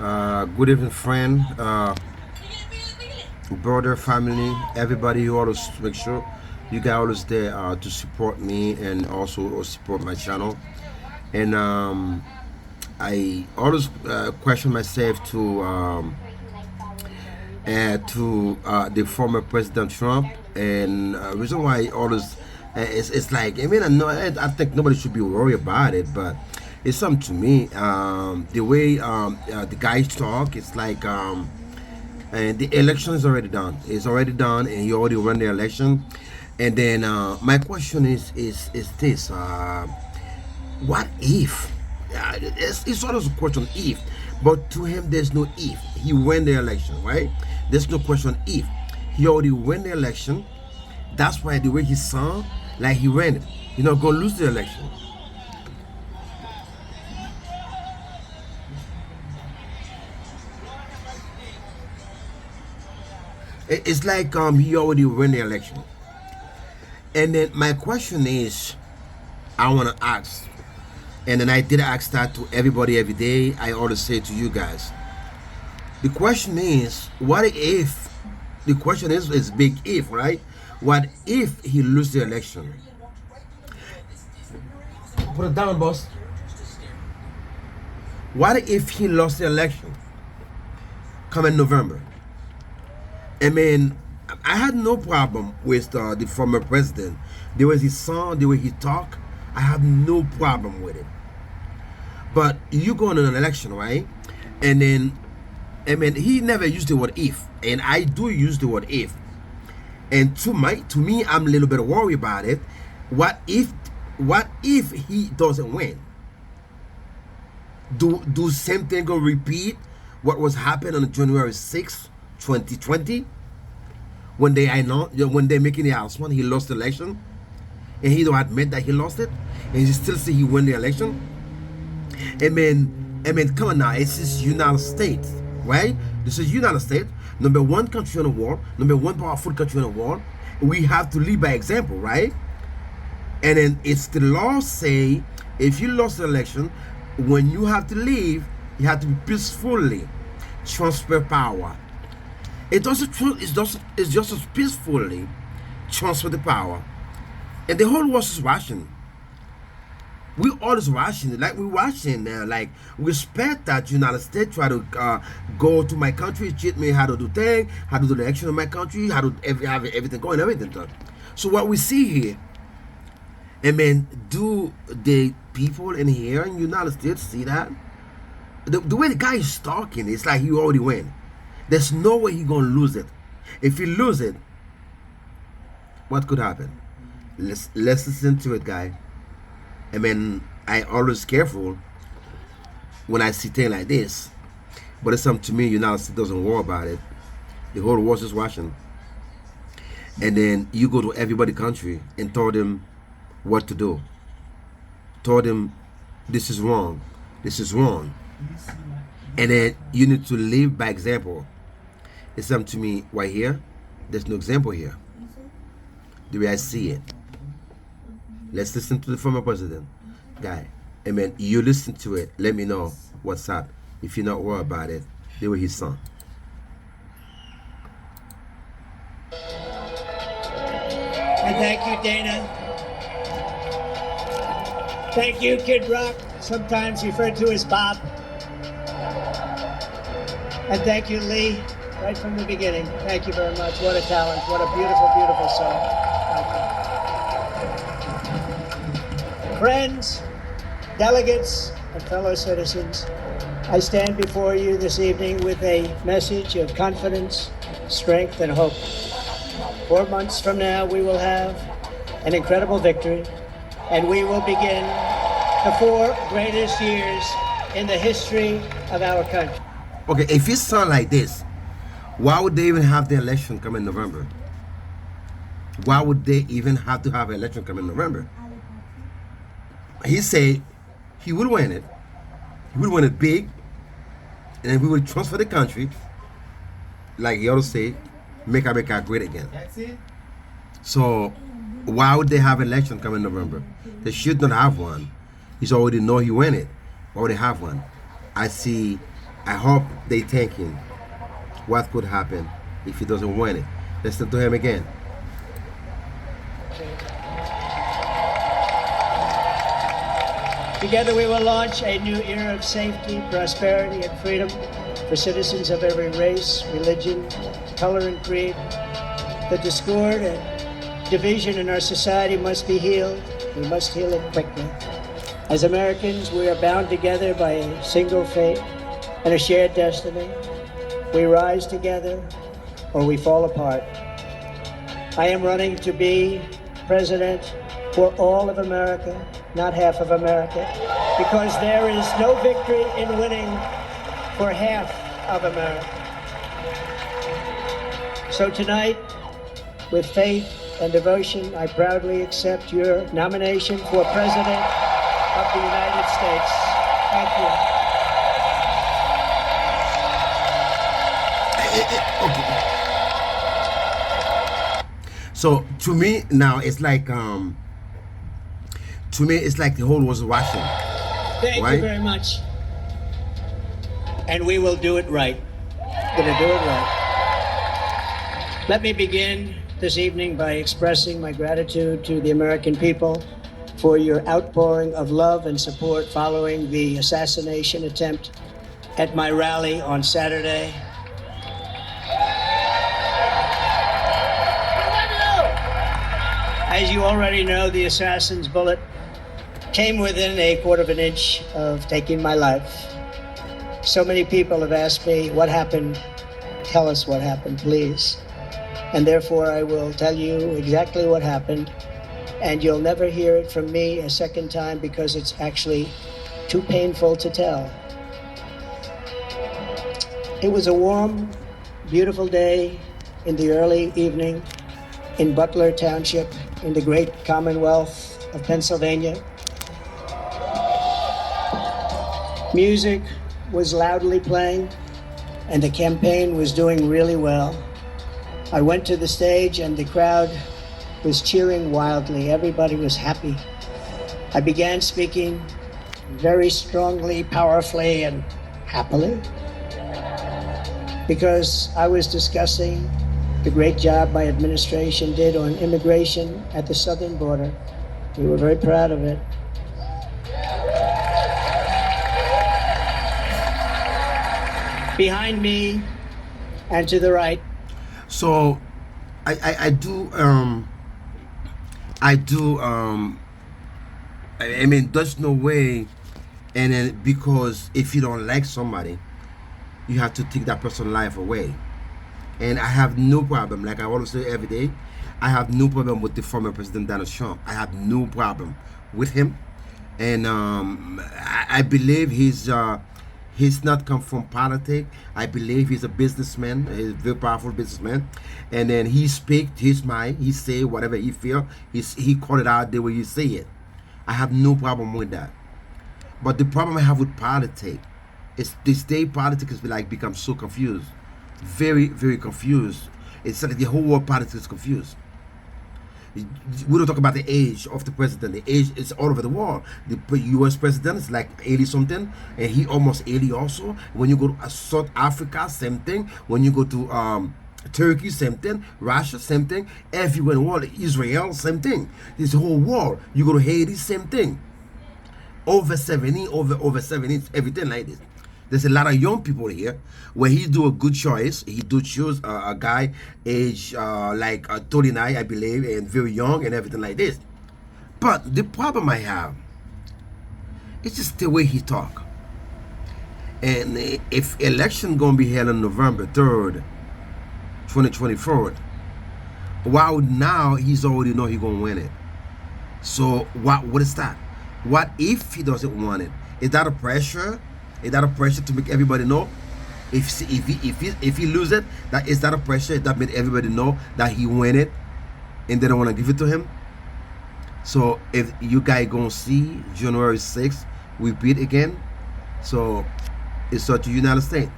Good evening, friend, brother, family, everybody. You always make sure you guys always there to support me and also support my channel. And I always question myself to the former President Trump, and reason why I always it's like I mean I think nobody should be worried about it, but it's something to me. The way the guys talk, it's like and the election is already done. It's already done, and he already won the election. And then my question is this: what if? It's always a question if, but to him there's no if. He won the election, right? There's no question if. He already won the election. That's why the way he sound, like he ran it. You're not gonna lose the election. It's like he already won the election. And then my question is, I wanna ask, and then I did ask that to everybody every day. I always say to you guys, the question is, what if? The question is big if, right? What if he lose the election? Put it down, boss. What if he lost the election coming November? I mean, I had no problem with the former president. The way he sound, the way he talk, I have no problem with it. But you go on an election, right? And then, I mean, he never used the word if, and I do use the word if. And to me, I'm a little bit worried about it. What if he doesn't win? Do same thing go repeat what was happened on January 6th, 2020, when they making the announcement he lost the election, and he don't admit that he lost it, and he still say he won the election. I mean, come on now, it's this United States, right? This is United States, number one country in the world, number one powerful country in the world. We have to lead by example, right? And then it's the law say if you lost the election, when you have to leave, you have to be peacefully transfer power. It's just as peacefully transfer the power. And the whole world is watching. We always watching, like we watching now. Like we respect that United States try to go to my country, cheat me how to do things, how to do the election in my country, how to have everything going, everything done. So what we see here, I mean, do the people in here in United States see that? The way the guy is talking, it's like he already win. There's no way he gonna lose it. If he lose it, what could happen? Let's listen to it, guy. I mean, I always careful when I see things like this, but it's something to me. United States doesn't worry about it. The whole world is watching, and then you go to everybody country and tell them what to do. Told them this is wrong, this is wrong, and then you need to live by example. It's something to me right here. There's no example here. The way I see it. Let's listen to the former president, guy. I mean, you listen to it. Let me know what's up. If you're not worried about it, the way his son. And thank you, Dana. Thank you, Kid Rock, sometimes referred to as Bob. And thank you, Lee, right from the beginning. Thank you very much. What a talent. What a beautiful, beautiful song. Thank you. Friends, delegates, and fellow citizens, I stand before you this evening with a message of confidence, strength, and hope. 4 months from now, we will have an incredible victory, and we will begin the 4 greatest years in the history of our country. Okay, if it sound like this, why would they even have the election come in November? Why would they even have to have an election come in November? He say he would win it. He would win it big, and then we would transfer the country, like he always say, make America great again. That's it. So why would they have election come in November? They should not have one. He's already know he win it. Why would they have one? I see I hope they thinking what could happen if he doesn't win it. Listen to him again. Together we will launch a new era of safety, prosperity, and freedom for citizens of every race, religion, color, and creed. The discord and division in our society must be healed. We must heal it quickly. As Americans, we are bound together by a single fate and a shared destiny. We rise together or we fall apart. I am running to be president for all of America, not half of America, because there is no victory in winning for half of America. So tonight, with faith and devotion, I proudly accept your nomination for President of the United States. Thank you. Okay. So to me now it's like the whole was watching. Thank you very much. And we will do it right. Gonna do it right. Let me begin this evening by expressing my gratitude to the American people for your outpouring of love and support following the assassination attempt at my rally on Saturday. As you already know, the assassin's bullet came within a quarter of an inch of taking my life. So many people have asked me, what happened? Tell us what happened, please. And therefore, I will tell you exactly what happened. And you'll never hear it from me a second time because it's actually too painful to tell. It was a warm, beautiful day in the early evening in Butler Township in the great Commonwealth of Pennsylvania. Music was loudly playing and the campaign was doing really well. I went to the stage and the crowd was cheering wildly. Everybody was happy. I began speaking very strongly, powerfully, and happily because I was discussing the great job my administration did on immigration at the southern border. We were very proud of it. Behind me and to the right. So I mean there's no way, and then because if you don't like somebody you have to take that person's life away. And I have no problem, like I always say every day, I have no problem with the former President Donald Trump. I have no problem with him. And I believe he's not come from politics. I believe he's a businessman. He's a very powerful businessman. And then he speaks his mind. He say whatever he feel. He call it out the way you say it. I have no problem with that. But the problem I have with politics is this day politics is like become so confused. Very, very confused. It's like the whole world politics is confused. We don't talk about the age of the president. The age is all over the world. The U.S. president is like 80 something, and he almost 80 also. When you go to South Africa, same thing. When you go to Turkey, same thing. Russia, same thing. Everywhere in the world, Israel, same thing. This whole world. You go to Haiti, same thing. Over 70, over 70, everything like this. There's a lot of young people here where he do a good choice. He do choose a guy age like 39, I believe, and very young and everything like this. But the problem I have, it's just the way he talk. And if election gonna be held on November 3rd, 2024, wow, now he's already know he gonna win it. So what is that? What if he doesn't want it? Is that a pressure? Is that a pressure to make everybody know? If he lose it, is that a pressure that make everybody know that he win it and they don't want to give it to him? So if you guys gonna see January 6th repeat again, so it's up to United States.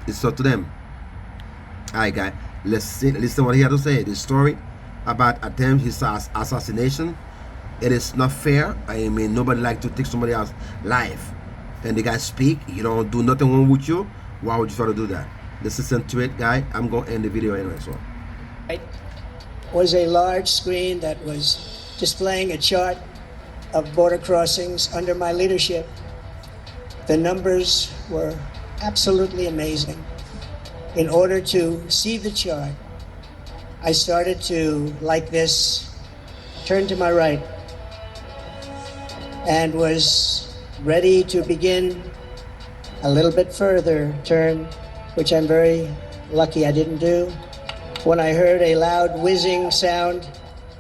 It's up to them. Alright guys, listen what he had to say. The story about attempt his assassination. It is not fair. I mean, nobody like to take somebody else's life. and the guy speak, you don't do nothing wrong with you, why would you try to do that? Let's listen to it, guy. I'm going to end the video anyway, so. It was a large screen that was displaying a chart of border crossings under my leadership. The numbers were absolutely amazing. In order to see the chart, I started to, like this, turn to my right and was ready to begin a little bit further turn, which I'm very lucky I didn't do, when I heard a loud whizzing sound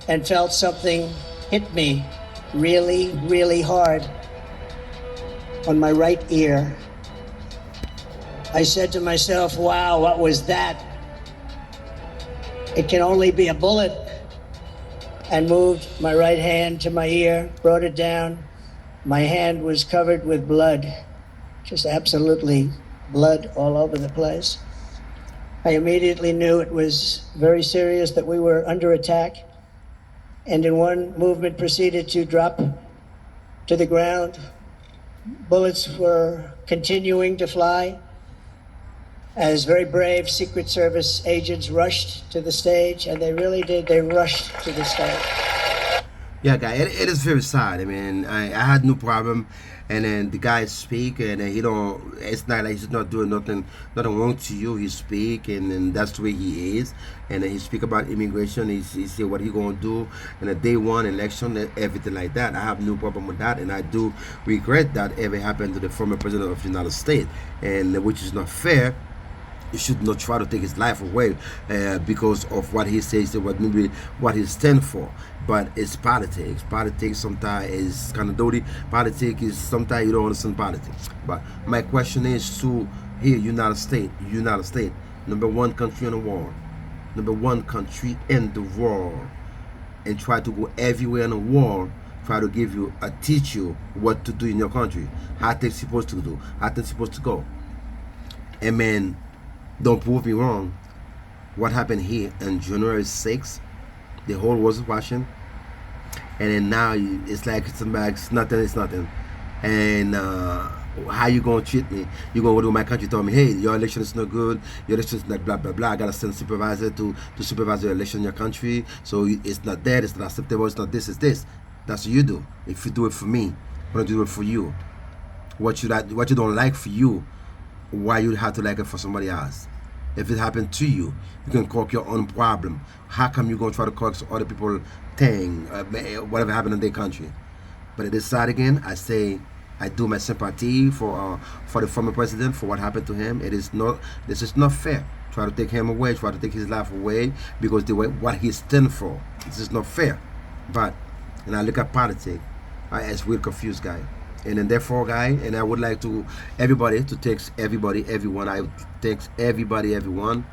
and felt something hit me really, really hard on my right ear. I said to myself, wow, what was that? It can only be a bullet. And moved my right hand to my ear, brought it down. My hand was covered with blood, just absolutely blood all over the place. I immediately knew it was very serious, that we were under attack, and in one movement proceeded to drop to the ground. Bullets were continuing to fly as very brave Secret Service agents rushed to the stage, and they really did. They rushed to the stage. Yeah, guy, it is very sad. I mean, I had no problem, and then the guy speak, and then he don't. It's not like he's not doing nothing wrong to you. He speak, and then that's the way he is. And then he speak about immigration. He say what he gonna do in a day one election, everything like that. I have no problem with that, and I do regret that ever happened to the former president of the United States, and which is not fair. You should not try to take his life away because of what he says, what he stands for. But it's politics. Politics sometimes is kind of dirty. Politics is sometimes you don't understand politics. But my question is to here, United States, number one country in the world, number one country in the world, and try to go everywhere in the world. Try to teach you what to do in your country, how things supposed to do, how things supposed to go. And man, don't prove me wrong. What happened here on January 6th, the whole world was watching, and then now it's like it's nothing. And how you gonna treat me? You gonna go to my country, tell me, hey, your election is not good, your election is not blah blah blah. I gotta send a supervisor to supervise your election in your country, so it's not that, it's not acceptable, it's not this, it's this. That's what you do. If you do it for me, I'm gonna do it for you. What you don't like for you, why you have to like it for somebody else? If it happened to you, you can correct your own problem. How come you gonna try to correct other people thing, whatever happened in their country? But it is sad again. I say I do my sympathy for the former president, for what happened to him. This is not fair. Try to take him away, try to take his life away because the way what he stands for. This is not fair. But and I look at politics, it's real confused, guy. And then therefore, guy, and I would like to everybody to text everyone. I text everyone.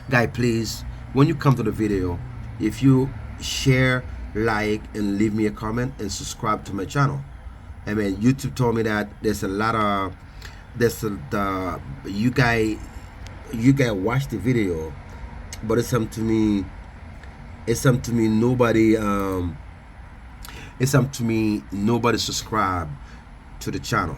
Guy, please, when you come to the video, if you share, like, and leave me a comment and subscribe to my channel. I mean, YouTube told me that there's a lot of you guys watch the video, but it's something to me nobody subscribe to the channel.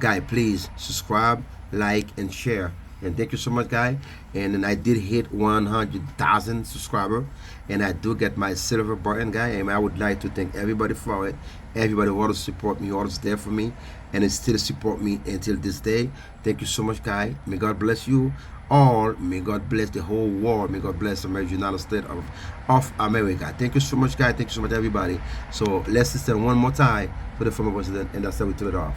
Guy, please subscribe, like, and share. And thank you so much, guy. And then I did hit 100,000 subscribers, and I do get my silver button, guy. And I would like to thank everybody for it. Everybody who always support me, always there for me, and it still support me until this day. Thank you so much, guy. May God bless you all. May God bless the whole world. May God bless the United States of America. Thank you so much, guy. Thank you so much, everybody. So let's listen one more time to the former president, and that's how we turn it off.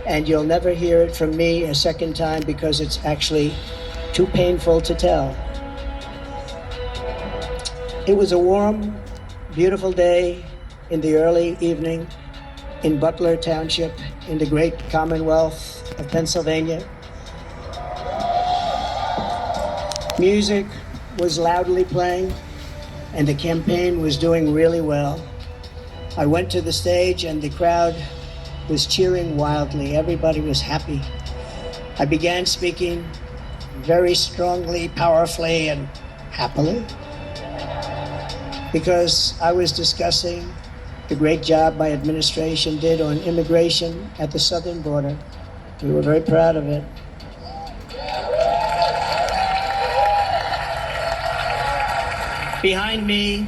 And you'll never hear it from me a second time because it's actually too painful to tell. It was a warm, beautiful day in the early evening in Butler Township in the great Commonwealth of Pennsylvania. Music was loudly playing, and the campaign was doing really well. I went to the stage, and the crowd was cheering wildly. Everybody was happy. I began speaking very strongly, powerfully, and happily, because I was discussing the great job my administration did on immigration at the southern border. We were very proud of it. Behind me